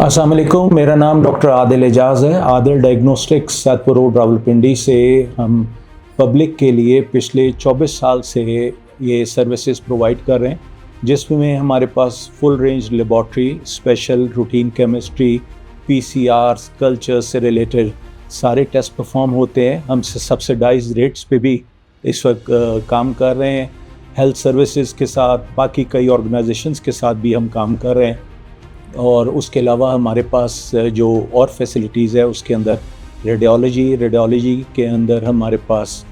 अस्सलाम वालेकुम, मेरा नाम डॉक्टर आदिल एजाज़ है। आदिल डायग्नोस्टिक्स सैदपुर रोड रावलपिंडी से हम पब्लिक के लिए पिछले 24 साल से ये सर्विसेज प्रोवाइड कर रहे हैं, जिसमें हमारे पास full range laboratory, special routine chemistry, PCR, culture से रिलेटेड सारे टेस्ट परफॉर्म होते हैं। हम सब्सिडाइज रेट्स पे भी इस वक्त काम कर रहे हैं। हेल्थ सर्विसेज के साथ बाकी कई ऑर्गेनाइजेशंस के साथ भी हम काम कर रहे हैं, और उसके अलावा हमारे पास जो और फैसिलिटीज़ है उसके अंदर रेडियोलॉजी के अंदर हमारे पास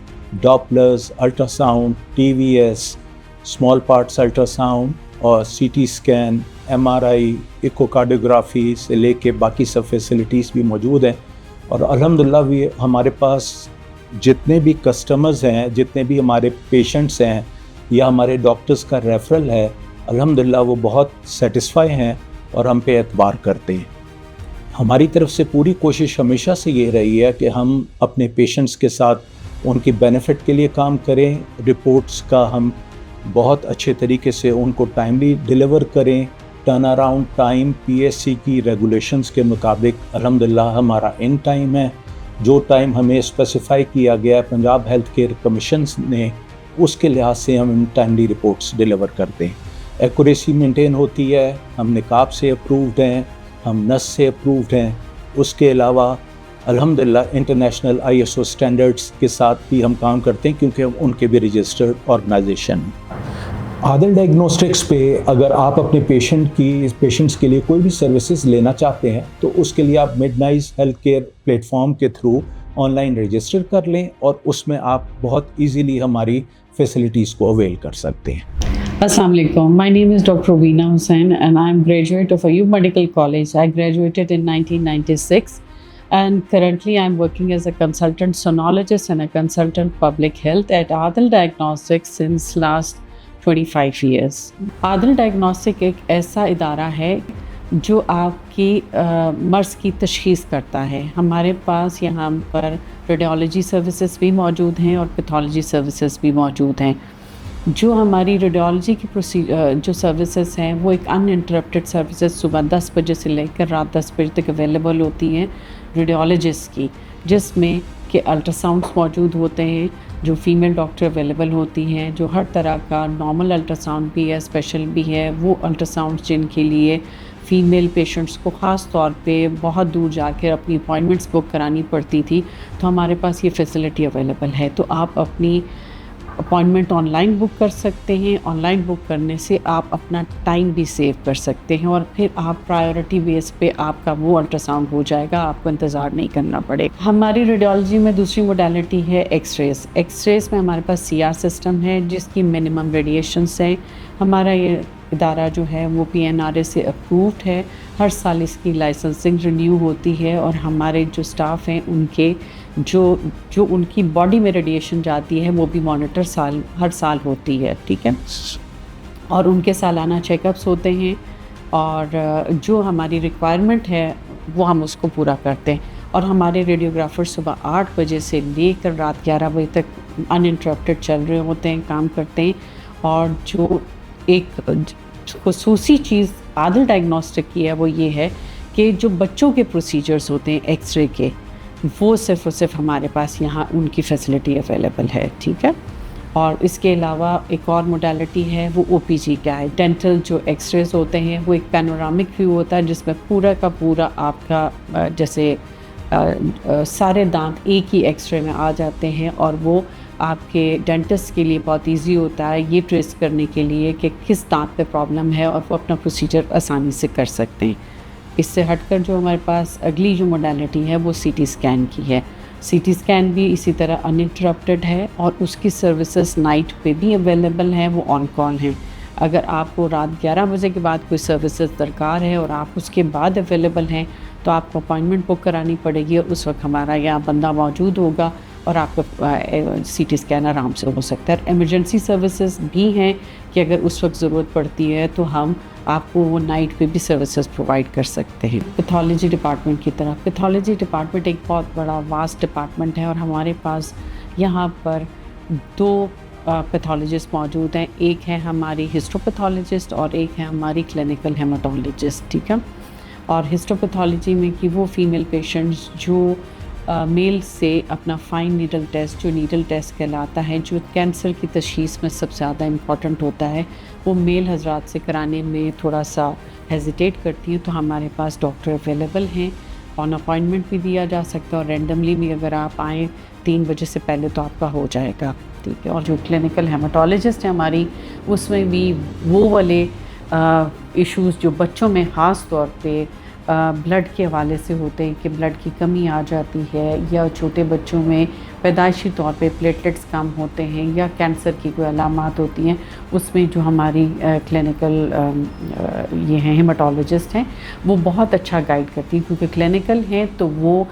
Dopplers, ultrasound, TVS, small parts ultrasound और सीटी स्कैन, एमआरआई, इकोकार्डियोग्राफी से लेके बाकी सब फैसिलिटीज़ भी मौजूद हैं। और अल्हम्दुलिल्लाह भी हमारे पास जितने भी कस्टमर्स हैं, जितने भी हमारे पेशेंट्स हैं या हमारे डॉक्टर्स का रेफरल है, अल्हम्दुलिल्लाह वो बहुत सेटिस्फाई हैं और हम पे एतबार करते हैं। हमारी तरफ से पूरी कोशिश हमेशा से ये रही है कि हम अपने पेशेंट्स के साथ उनकी बेनिफिट के लिए काम करें। रिपोर्ट्स का हम बहुत अच्छे तरीके से उनको टाइमली डिलीवर करें। टर्न अराउंड टाइम पीएससी की रेगुलेशंस के मुताबिक अल्हम्दुलिल्लाह हमारा इन टाइम है। जो टाइम हमें स्पेसिफाई किया गया है पंजाब हेल्थ केयर कमीशन ने, उसके लिहाज से हम इन टाइमली रिपोर्ट्स डिलीवर करते हैं। एक्यूरेसी मेंटेन होती है, हम निकाब से अप्रूव्ड हैं, हम नस से अप्रूव्ड हैं। उसके अलावा अल्हम्दुलिल्लाह इंटरनेशनल आईएसओ स्टैंडर्ड्स के साथ भी हम काम करते हैं, क्योंकि हम उनके भी रजिस्टर्ड ऑर्गेनाइजेशन हैं। आदिल डायग्नोस्टिक्स पे अगर आप अपने पेशेंट्स के लिए कोई भी सर्विसेज लेना चाहते हैं तो उसके लिए आप मिडनाइट हेल्थ केयर प्लेटफॉर्म के थ्रू ऑनलाइन रजिस्टर कर लें, और उसमें आप बहुत ईजीली हमारी फैसिलिटीज़ को अवेल कर सकते हैं। Assalamu alaikum. My name is Dr. Veena Hussain and I am graduate of Ayub Medical College. I graduated in 1996 and currently I am working as a consultant sonologist and a consultant public health at Adil Diagnostics since last 25 years. Adil Diagnostic एक ऐसा इदारा है जो आपकी मर्ज़ की तशख़ीस करता है। हमारे पास यहाँ पर रेडियोलॉजी सर्विसेज भी मौजूद हैं और पैथोलॉजी सर्विसेज भी मौजूद हैं। जो हमारी रेडियोलॉजी की जो सर्विसेज हैं वो एक अनइंटरप्टेड सर्विसेज सुबह 10 बजे से लेकर रात 10 बजे तक अवेलेबल होती हैं रेडियोलॉजिस्ट की, जिसमें कि अल्ट्रासाउंड्स मौजूद होते हैं, जो फीमेल डॉक्टर अवेलेबल होती हैं, जो हर तरह का नॉर्मल अल्ट्रासाउंड भी है, स्पेशल भी है। वो अल्ट्रासाउंड्स जिनके लिए फ़ीमेल पेशेंट्स को ख़ास तौर पे बहुत दूर जाकर अपनी अपॉइंटमेंट्स बुक करानी पड़ती थी, तो हमारे पास ये फैसिलिटी अवेलेबल है। तो आप अपनी अपॉइंटमेंट ऑनलाइन बुक कर सकते हैं। ऑनलाइन बुक करने से आप अपना टाइम भी सेव कर सकते हैं और फिर आप प्रायोरिटी बेस पे आपका वो अल्ट्रासाउंड हो जाएगा, आपको इंतज़ार नहीं करना पड़ेगा। हमारी रेडियोलॉजी में दूसरी मोडालिटी है एक्सरेज। एक्सरेज में हमारे पास सीआर सिस्टम है जिसकी मिनिमम रेडिएशंस हैं। हमारा ये इदारा जो है वो पीएनआरए से अप्रूव्ड है। हर साल इसकी लाइसेंसिंग रिन्यू होती है और हमारे जो स्टाफ हैं उनके जो उनकी बॉडी में रेडिएशन जाती है वो भी मॉनिटर हर साल होती है, ठीक है। और उनके सालाना चेकअप्स होते हैं और जो हमारी रिक्वायरमेंट है वो हम उसको पूरा करते हैं। और हमारे रेडियोग्राफर सुबह 8 बजे से लेकर रात 11 बजे तक अनइंटरप्टेड चल रहे होते हैं, काम करते हैं। और जो एक खुसूसी चीज़ आदिल डायग्नोस्टिक की है वो ये है कि जो बच्चों के प्रोसीजर्स होते हैं एक्सरे के, वो सिर्फ़ और सिर्फ हमारे पास यहाँ उनकी फैसिलिटी अवेलेबल है, ठीक है। और इसके अलावा एक और मोडालिटी है वो ओपीजी का है। डेंटल जो एक्सरेज होते हैं वो एक पैनोरामिक व्यू होता है जिसमें पूरा का पूरा आपका जैसे सारे दांत एक ही एक्सरे में आ जाते हैं, और वो आपके डेंटिस्ट के लिए बहुत इजी होता है ये ट्रेस करने के लिए कि किस दांत पे प्रॉब्लम है, और वो अपना प्रोसीजर आसानी से कर सकते हैं। इससे हटकर जो हमारे पास अगली जो मोडालिटी है वो सीटी स्कैन की है। सीटी स्कैन भी इसी तरह अनइंटरप्टेड है और उसकी सर्विसेज नाइट पे भी अवेलेबल हैं, वो ऑन कॉल हैं। अगर आपको रात 11 बजे के बाद कोई सर्विसेज दरकार है और आप उसके बाद अवेलेबल हैं तो आपको अपॉइंटमेंट बुक करानी पड़ेगी और उस वक्त हमारा यहाँ बंदा मौजूद होगा और आपका सीटी स्कैन आराम से हो सकता है। इमरजेंसी सर्विसेज भी हैं कि अगर उस वक्त ज़रूरत पड़ती है तो हम आपको वो नाइट पे भी सर्विसेज प्रोवाइड कर सकते हैं। पैथोलॉजी डिपार्टमेंट की तरफ, पैथोलॉजी डिपार्टमेंट एक बहुत बड़ा वास्ट डिपार्टमेंट है और हमारे पास यहाँ पर 2 पैथोलॉजिस्ट मौजूद हैं। एक है हमारी हिस्टोपैथोलॉजिस्ट और एक है हमारी क्लिनिकल हेमाटोलॉजिस्ट, ठीक है। اور ہسٹوپیتھولوجی میں کہ وہ فیمیل پیشنٹس جو میل سے اپنا فائن نیڈل ٹیسٹ جو نیڈل ٹیسٹ کہلاتا ہے جو کینسر کی تشخیص میں سب سے زیادہ امپورٹنٹ ہوتا ہے وہ میل حضرات سے کرانے میں تھوڑا سا ہیزیٹیٹ کرتی ہیں، تو ہمارے پاس ڈاکٹر اویلیبل ہیں، آن اپائنٹمنٹ بھی دیا جا سکتا ہے اور رینڈملی بھی اگر آپ آئیں 3 بجے سے پہلے تو آپ کا ہو جائے گا، ٹھیک ہے۔ اور جو کلینکل ہیماٹولوجسٹ ہیں ہماری، اس میں بھی وہ والے ایشوز جو بچوں میں خاص طور پہ بلڈ کے حوالے سے ہوتے ہیں کہ بلڈ کی کمی آ جاتی ہے یا چھوٹے بچوں میں پیدائشی طور پہ پلیٹلیٹس کم ہوتے ہیں یا کینسر کی کوئی علامات ہوتی ہیں، اس میں جو ہماری کلینکل یہ ہیں ہیماٹولوجسٹ ہیں وہ بہت اچھا گائیڈ کرتی ہیں، کیونکہ کلینکل ہیں تو وہ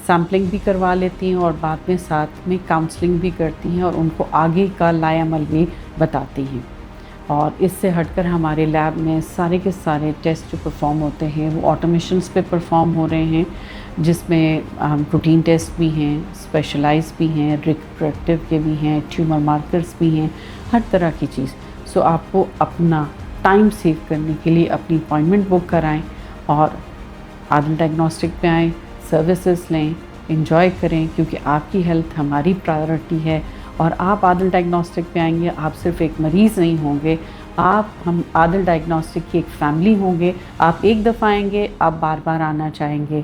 سیمپلنگ بھی کروا لیتی ہیں اور بعد میں ساتھ میں کاؤنسلنگ بھی کرتی ہیں اور ان کو آگے کا لائے عمل بھی بتاتی ہیں۔ اور اس سے ہٹ کر ہمارے لیب میں سارے کے سارے ٹیسٹ جو پرفارم ہوتے ہیں وہ آٹومیشنز پہ پرفارم ہو رہے ہیں، جس میں پروٹین ٹیسٹ بھی ہیں، اسپیشلائز بھی ہیں، ریپروڈکٹیو کے بھی ہیں، ٹیومر مارکرز بھی ہیں، ہر طرح کی چیز۔ سو آپ کو اپنا ٹائم سیو کرنے کے لیے اپنی اپائنٹمنٹ بک کرائیں اور عادل ڈائگنوسٹک پہ آئیں، سروسز لیں، انجوائے کریں، کیونکہ آپ کی ہیلتھ ہماری پرائیورٹی ہے۔ اور آپ عادل ڈائگنوسٹک پہ آئیں گے، آپ صرف ایک مریض نہیں ہوں گے، ہم عادل ڈائگنوسٹک کی ایک فیملی ہوں گے۔ آپ ایک دفعہ آئیں گے، آپ بار بار آنا چاہیں گے۔